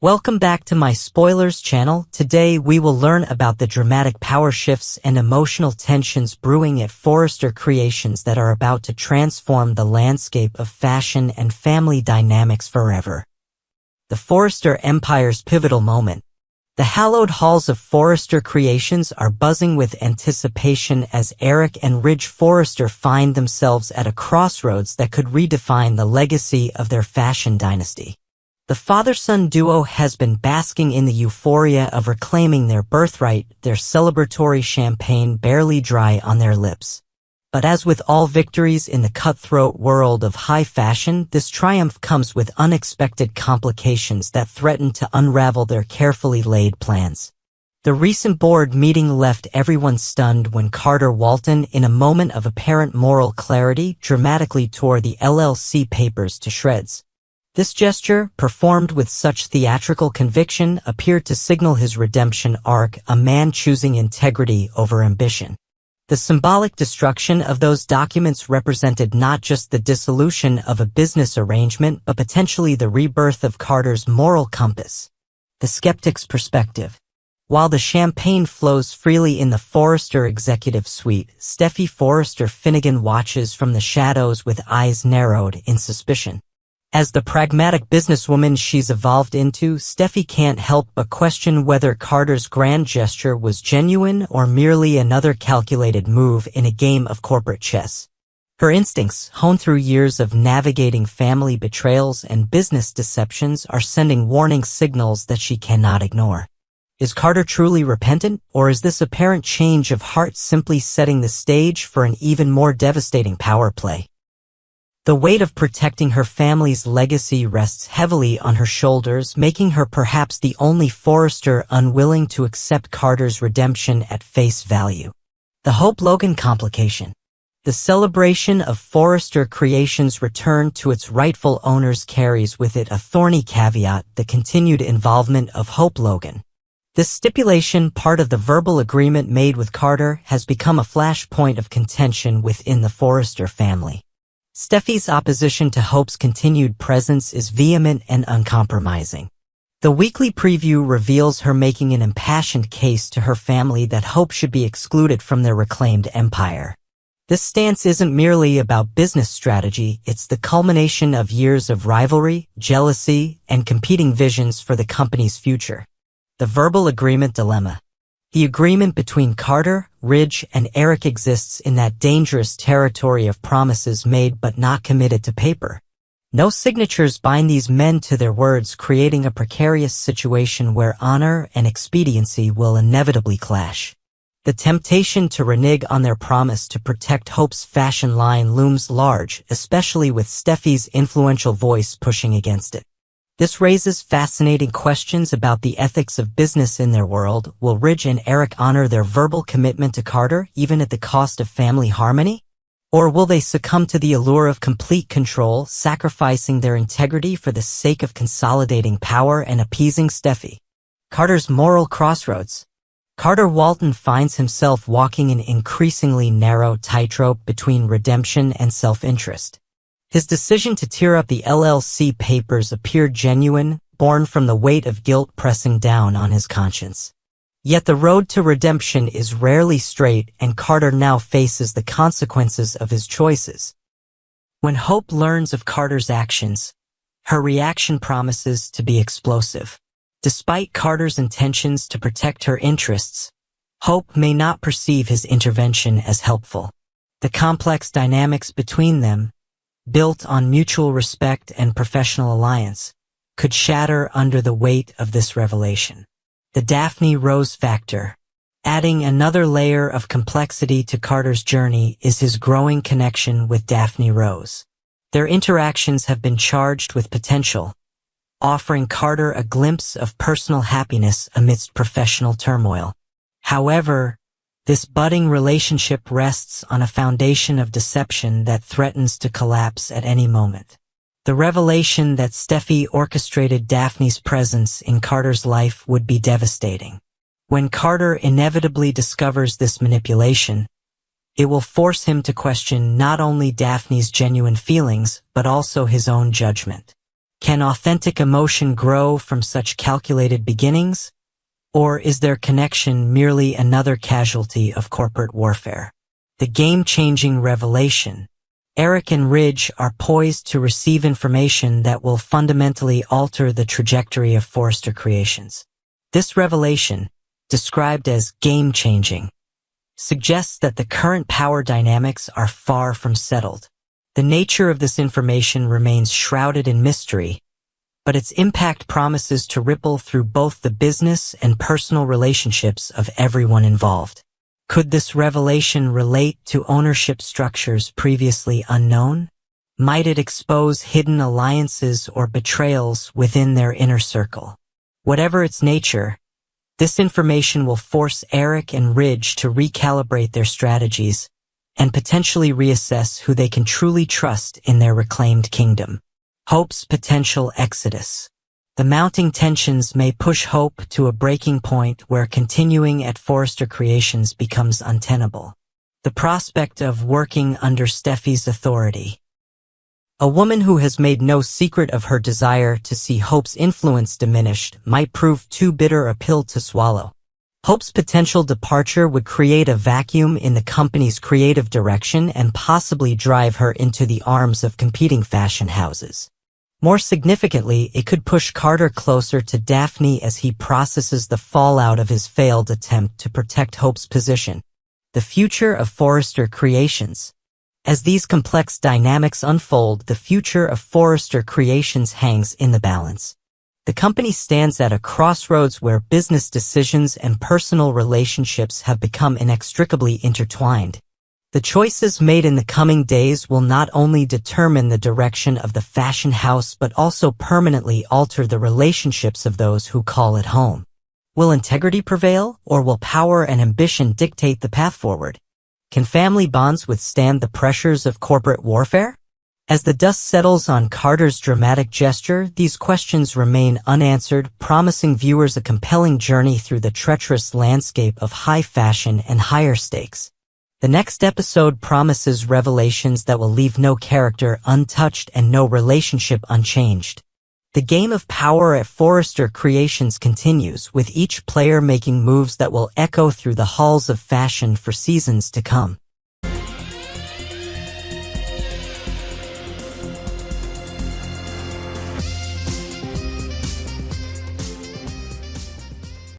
Welcome back to my spoilers channel. Today we will learn about the dramatic power shifts and emotional tensions brewing at Forrester Creations that are about to transform the landscape of fashion and family dynamics forever. The Forrester Empire's pivotal moment. The hallowed halls of Forrester Creations are buzzing with anticipation as Eric and Ridge Forrester find themselves at a crossroads that could redefine the legacy of their fashion dynasty. The father-son duo has been basking in the euphoria of reclaiming their birthright, their celebratory champagne barely dry on their lips. But as with all victories in the cutthroat world of high fashion, this triumph comes with unexpected complications that threaten to unravel their carefully laid plans. The recent board meeting left everyone stunned when Carter Walton, in a moment of apparent moral clarity, dramatically tore the LLC papers to shreds. This gesture, performed with such theatrical conviction, appeared to signal his redemption arc, a man choosing integrity over ambition. The symbolic destruction of those documents represented not just the dissolution of a business arrangement but potentially the rebirth of Carter's moral compass. The skeptic's perspective. While the champagne flows freely in the Forrester executive suite, Steffy Forrester Finnegan watches from the shadows with eyes narrowed in suspicion. As the pragmatic businesswoman she's evolved into, Steffy can't help but question whether Carter's grand gesture was genuine or merely another calculated move in a game of corporate chess. Her instincts, honed through years of navigating family betrayals and business deceptions, are sending warning signals that she cannot ignore. Is Carter truly repentant, or is this apparent change of heart simply setting the stage for an even more devastating power play? The weight of protecting her family's legacy rests heavily on her shoulders, making her perhaps the only Forrester unwilling to accept Carter's redemption at face value. The Hope Logan complication. The celebration of Forrester Creations' return to its rightful owners carries with it a thorny caveat: the continued involvement of Hope Logan. This stipulation, part of the verbal agreement made with Carter, has become a flashpoint of contention within the Forrester family. Steffy's opposition to Hope's continued presence is vehement and uncompromising. The weekly preview reveals her making an impassioned case to her family that Hope should be excluded from their reclaimed empire. This stance isn't merely about business strategy, it's the culmination of years of rivalry, jealousy, and competing visions for the company's future. The verbal agreement dilemma. The agreement between Carter, Ridge, and Eric exists in that dangerous territory of promises made but not committed to paper. No signatures bind these men to their words, creating a precarious situation where honor and expediency will inevitably clash. The temptation to renege on their promise to protect Hope's fashion line looms large, especially with Steffy's influential voice pushing against it. This raises fascinating questions about the ethics of business in their world. Will Ridge and Eric honor their verbal commitment to Carter, even at the cost of family harmony? Or will they succumb to the allure of complete control, sacrificing their integrity for the sake of consolidating power and appeasing Steffy? Carter's moral crossroads. Carter Walton finds himself walking an increasingly narrow tightrope between redemption and self-interest. His decision to tear up the LLC papers appeared genuine, born from the weight of guilt pressing down on his conscience. Yet the road to redemption is rarely straight, and Carter now faces the consequences of his choices. When Hope learns of Carter's actions, her reaction promises to be explosive. Despite Carter's intentions to protect her interests, Hope may not perceive his intervention as helpful. The complex dynamics between them, built on mutual respect and professional alliance, could shatter under the weight of this revelation. The Daphne Rose factor. Adding another layer of complexity to Carter's journey is his growing connection with Daphne Rose. Their interactions have been charged with potential, offering Carter a glimpse of personal happiness amidst professional turmoil. However, this budding relationship rests on a foundation of deception that threatens to collapse at any moment. The revelation that Steffy orchestrated Daphne's presence in Carter's life would be devastating. When Carter inevitably discovers this manipulation, it will force him to question not only Daphne's genuine feelings, but also his own judgment. Can authentic emotion grow from such calculated beginnings? Or is their connection merely another casualty of corporate warfare? The game-changing revelation. Eric and Ridge are poised to receive information that will fundamentally alter the trajectory of Forrester Creations. This revelation, described as game-changing, suggests that the current power dynamics are far from settled. The nature of this information remains shrouded in mystery, but its impact promises to ripple through both the business and personal relationships of everyone involved. Could this revelation relate to ownership structures previously unknown? Might it expose hidden alliances or betrayals within their inner circle? Whatever its nature, this information will force Eric and Ridge to recalibrate their strategies and potentially reassess who they can truly trust in their reclaimed kingdom. Hope's potential exodus. The mounting tensions may push Hope to a breaking point where continuing at Forrester Creations becomes untenable. The prospect of working under Steffi's authority. A woman who has made no secret of her desire to see Hope's influence diminished might prove too bitter a pill to swallow. Hope's potential departure would create a vacuum in the company's creative direction and possibly drive her into the arms of competing fashion houses. More significantly, it could push Carter closer to Daphne as he processes the fallout of his failed attempt to protect Hope's position. The future of Forrester Creations. As these complex dynamics unfold, the future of Forrester Creations hangs in the balance. The company stands at a crossroads where business decisions and personal relationships have become inextricably intertwined. The choices made in the coming days will not only determine the direction of the fashion house but also permanently alter the relationships of those who call it home. Will integrity prevail, or will power and ambition dictate the path forward? Can family bonds withstand the pressures of corporate warfare? As the dust settles on Carter's dramatic gesture, these questions remain unanswered, promising viewers a compelling journey through the treacherous landscape of high fashion and higher stakes. The next episode promises revelations that will leave no character untouched and no relationship unchanged. The game of power at Forrester Creations continues, with each player making moves that will echo through the halls of fashion for seasons to come.